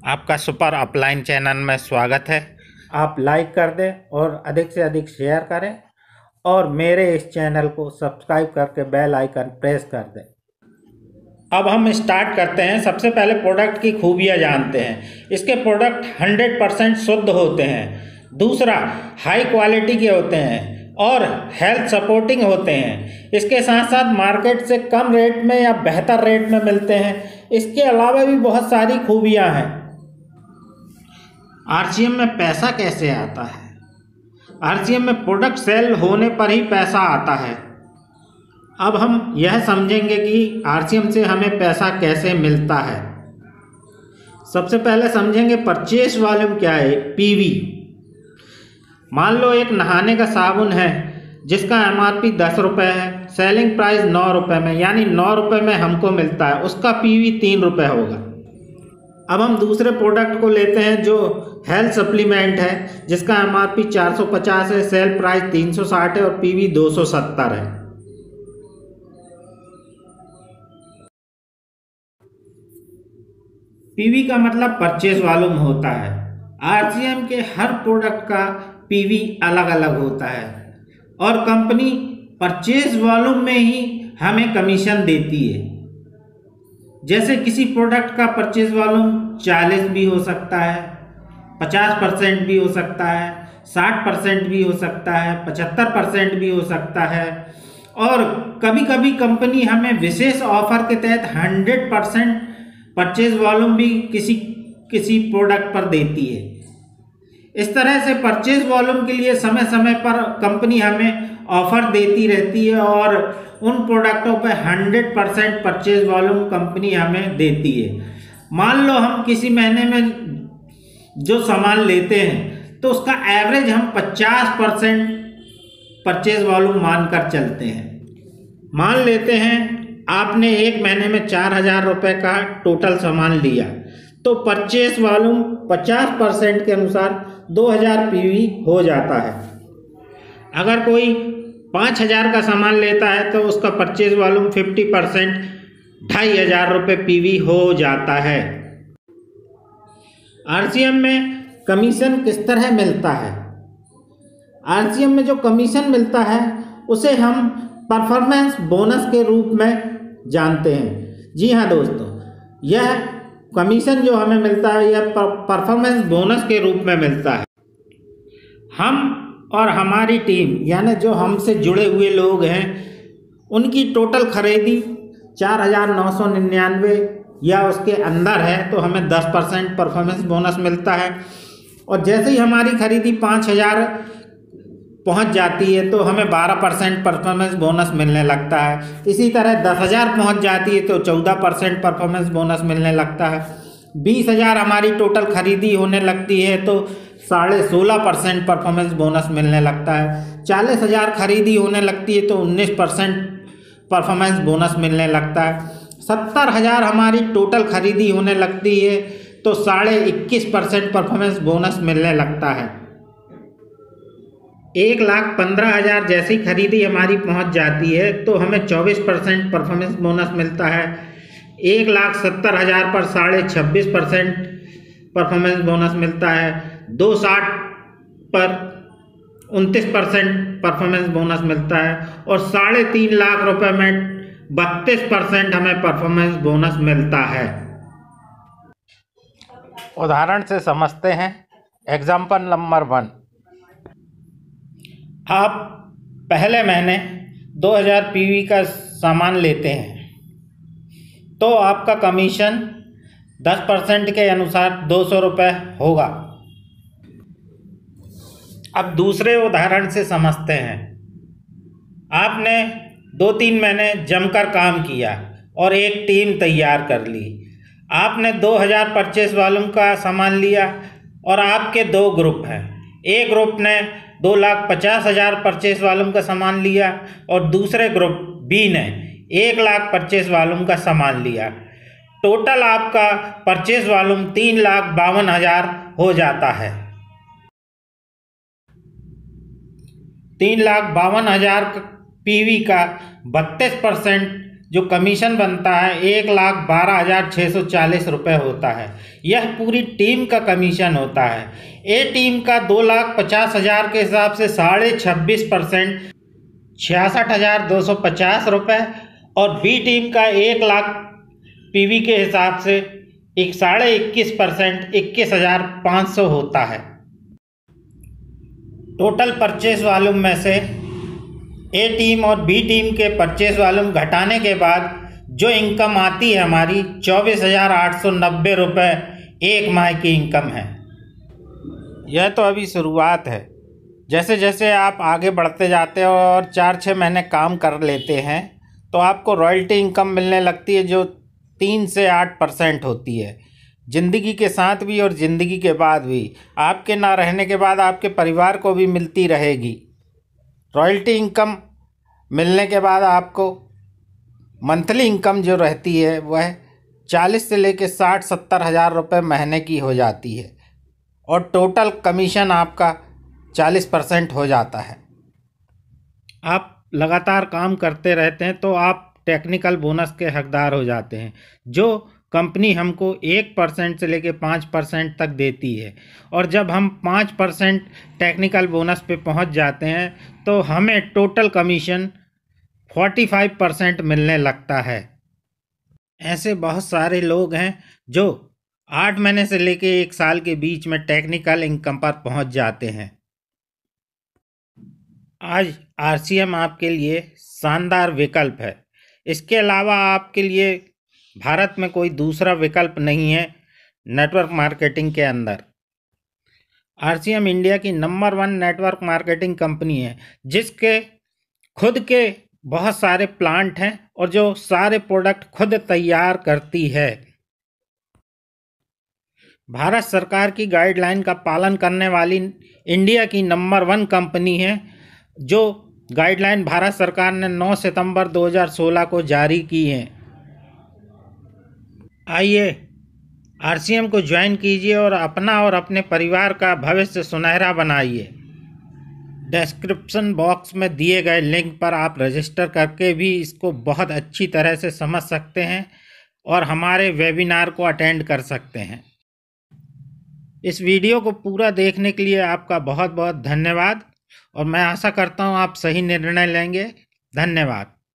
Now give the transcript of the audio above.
आपका super upline channel में स्वागत है। आप लाइक कर दें और अधिक से अधिक शेयर करें और मेरे इस चैनल को सब्सक्राइब करके बेल आइकन प्रेस कर दें। अब हम स्टार्ट करते हैं। सबसे पहले प्रोडक्ट की खूबियां जानते हैं। इसके प्रोडक्ट 100% शुद्ध होते हैं। दूसरा, हाई क्वालिटी के होते हैं और हेल्थ सपोर्टिंग होते हैं। इसके साथ साथ मार्केट से कम रेट में या बेहतर रेट में मिलते हैं। इसके अलावा भी बहुत सारी खूबियां हैं। आरसीएम में पैसा कैसे आता है? आरसीएम में प्रोडक्ट सेल होने पर ही पैसा आता है। अब हम यह समझेंगे कि आरसीएम से हमें पैसा कैसे मिलता है। सबसे पहले समझेंगे परचेस वॉल्यूम क्या है, पीवी। मान लो एक नहाने का साबुन है जिसका एमआरपी 10 रुपये है, सेलिंग प्राइस 9 रुपये में, यानी 9 रुपये में हमको मिलता है। उसका पीवी 3 रुपये होगा। अब हम दूसरे प्रोडक्ट को लेते हैं जो हेल्थ सप्लीमेंट है, जिसका एमआरपी 450 है, सेल प्राइस 360 है और पीवी 270 है। पीवी का मतलब परचेज वॉल्यूम होता है। आरसीएम के हर प्रोडक्ट का पीवी अलग अलग होता है और कंपनी परचेज वॉल्यूम में ही हमें कमीशन देती है। जैसे किसी प्रोडक्ट का परचेज वॉल्यूम 40 भी हो सकता है, 50% भी हो सकता है, 60% भी हो सकता है, 75% भी हो सकता है और कभी कभी कंपनी हमें विशेष ऑफर के तहत 100% परचेज वॉल्यूम भी किसी प्रोडक्ट पर देती है। इस तरह से परचेज वॉल्यूम के लिए समय समय पर कंपनी हमें ऑफर देती रहती है और उन प्रोडक्टों पे 100% परचेज वॉल्यूम कंपनी हमें देती है। मान लो हम किसी महीने में जो सामान लेते हैं तो उसका एवरेज हम 50% परचेज वॉल्यूम मानकर चलते हैं। मान लेते हैं आपने एक महीने में 4,000 रुपये का टोटल सामान लिया तो परचेज वॉल्यूम 50% के अनुसार 2,000 पीवी हो जाता है। अगर कोई 5,000 का सामान लेता है तो उसका परचेज वॉल्यूम 50% 2,500 रुपये पीवी हो जाता है। आरसीएम में कमीशन किस तरह मिलता है? आरसीएम में जो कमीशन मिलता है उसे हम परफॉर्मेंस बोनस के रूप में जानते हैं। जी हाँ दोस्तों, यह कमीशन जो हमें मिलता है यह परफॉर्मेंस बोनस के रूप में मिलता है। हम और हमारी टीम यानी जो हमसे जुड़े हुए लोग हैं उनकी टोटल खरीदी 4,999 या उसके अंदर है तो हमें 10% परफॉर्मेंस बोनस मिलता है और जैसे ही हमारी खरीदी 5,000 पहुंच जाती है तो हमें 12% परफॉर्मेंस बोनस मिलने लगता है। इसी तरह 10,000 पहुंच जाती है तो 14% परफॉर्मेंस बोनस मिलने लगता है। 20,000 हमारी टोटल खरीदी होने लगती है तो 16.5% परफॉर्मेंस बोनस मिलने लगता है। 40,000 खरीदी होने लगती है तो 19% परफॉर्मेंस बोनस मिलने लगता है। 70,000 हमारी टोटल खरीदी होने लगती है तो 21.5% परफॉर्मेंस बोनस मिलने लगता है। 1,15,000 जैसी खरीदी हमारी पहुंच जाती है तो हमें 24% परफॉर्मेंस बोनस मिलता है। 1,70,000 पर 26.5% परफॉर्मेंस बोनस मिलता है। 2,60,000 पर 29% परफॉर्मेंस बोनस मिलता है और 3.5 लाख रुपए में 32% हमें परफॉर्मेंस बोनस मिलता है। उदाहरण से समझते हैं। एग्जाम्पल नंबर 1, आप पहले महीने 2,000 पीवी का सामान लेते हैं तो आपका कमीशन 10% के अनुसार 200 रुपये होगा। अब दूसरे उदाहरण से समझते हैं। आपने 2-3 महीने जमकर काम किया और एक टीम तैयार कर ली। आपने 2,000 परचेस वॉल्यूम का सामान लिया और आपके 2 ग्रुप हैं। एक ग्रुप ने 2,50,000 परचेस वॉल्यूम का सामान लिया और दूसरे ग्रुप बी ने 1,00,000 परचेस वॉल्यूम का सामान लिया। टोटल आपका परचेस वॉल्यूम 3,52,000 हो जाता है। 3,52,000 पीवी का 32% जो कमीशन बनता है 1,12,640 रुपये होता है। यह पूरी टीम का कमीशन होता है। ए टीम का 2,50,000 के हिसाब से 26.5% 66,250 रुपये और बी टीम का 1,00,000 पीवी के हिसाब से 21.5% 21,500 होता है। टोटल परचेस वॉल्यूम में से ए टीम और बी टीम के परचेस वॉल्यूम घटाने के बाद जो इनकम आती है हमारी 24,890 रुपये एक माह की इनकम है। यह तो अभी शुरुआत है। जैसे जैसे आप आगे बढ़ते जाते हो और 4-6 महीने काम कर लेते हैं तो आपको रॉयल्टी इनकम मिलने लगती है जो 3 से 8% होती है। ज़िंदगी के साथ भी और ज़िंदगी के बाद भी, आपके ना रहने के बाद आपके परिवार को भी मिलती रहेगी। रॉयल्टी इनकम मिलने के बाद आपको मंथली इनकम जो रहती है वह 40 से लेकर 60-70 हज़ार रुपये महीने की हो जाती है और टोटल कमीशन आपका 40% हो जाता है। आप लगातार काम करते रहते हैं तो आप टेक्निकल बोनस के हकदार हो जाते हैं, जो कंपनी हमको 1% से लेकर 5% तक देती है। और जब हम 5% टेक्निकल बोनस पे पहुंच जाते हैं तो हमें टोटल कमीशन 45% मिलने लगता है। ऐसे बहुत सारे लोग हैं जो 8 महीने से लेकर 1 साल के बीच में टेक्निकल इनकम पर पहुंच जाते हैं। आज आरसीएम आपके लिए शानदार विकल्प है। इसके अलावा आपके लिए भारत में कोई दूसरा विकल्प नहीं है नेटवर्क मार्केटिंग के अंदर। आरसीएम इंडिया की नंबर 1 नेटवर्क मार्केटिंग कंपनी है, जिसके खुद के बहुत सारे प्लांट हैं और जो सारे प्रोडक्ट खुद तैयार करती है। भारत सरकार की गाइडलाइन का पालन करने वाली इंडिया की नंबर 1 कंपनी है, जो गाइडलाइन भारत सरकार ने 9 सितंबर 2016 को जारी की है। आइए आरसीएम को ज्वाइन कीजिए और अपना और अपने परिवार का भविष्य सुनहरा बनाइए। डिस्क्रिप्शन बॉक्स में दिए गए लिंक पर आप रजिस्टर करके भी इसको बहुत अच्छी तरह से समझ सकते हैं और हमारे वेबिनार को अटेंड कर सकते हैं। इस वीडियो को पूरा देखने के लिए आपका बहुत बहुत धन्यवाद और मैं आशा करता हूँ आप सही निर्णय लेंगे। धन्यवाद।